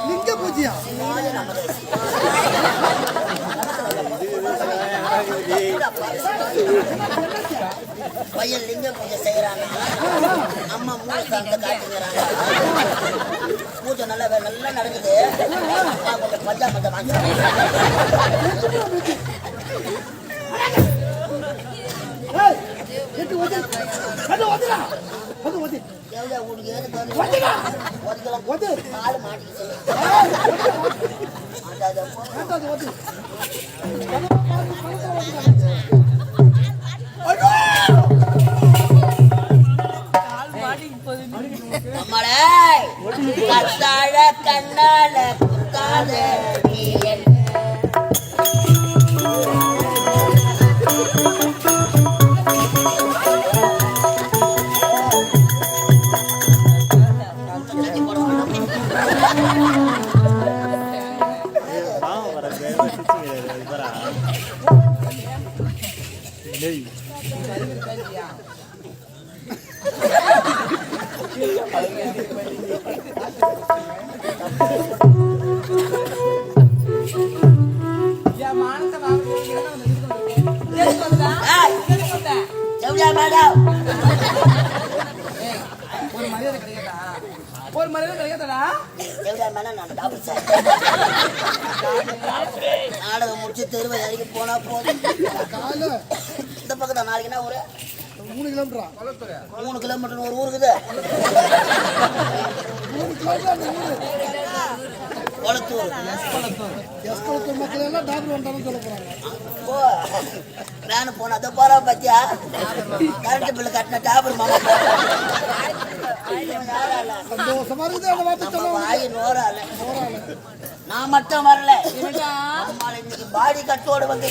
லிங்க பூஜையா? பையன் லிங்க பூஜை செய்யறாங்க. அம்மா மூணு சார்ந்த காட்டுங்கிறாங்க. பூஜை நல்லா நல்லா நடக்குது. அப்பா கொஞ்சம் பஞ்சாபத்தை வாங்கி ஆளு மாட்டிக்கிச்சு. கத்தாழ கண்ணால குத்தாத நீ என்ன ஒரு மரியாதை கிடைக்காதடா. நாடகம் முடிச்சு தெருவை இறங்கி போனா போதும். இந்த பக்கத்துல நாளைக்குன்னா ஒரு 3 கிலோமீட்டரா? 3 கிலோமீட்டர் ஒரு ஊருக்குது. கொளத்தூர் மக்கள் எல்லாம் டாக்டர் வந்தாலும் சொல்ல போறாங்க. வேனு போன அதை போறா பத்தியா கரண்ட் பில்லு கட்டின டாபர் மாமா சந்தோஷமா இருக்குது. அந்த வார்த்தை நோரால நான் மட்டும் வரல. இன்னைக்கு பாடி கட்டோடு வந்து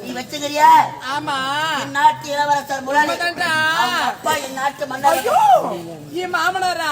நீ வச்சுக்கிறியா? ஆமா. நாட்டு இளவரசர் முரளி அப்பா என் நாட்டு மன்னர் மாமனாரா?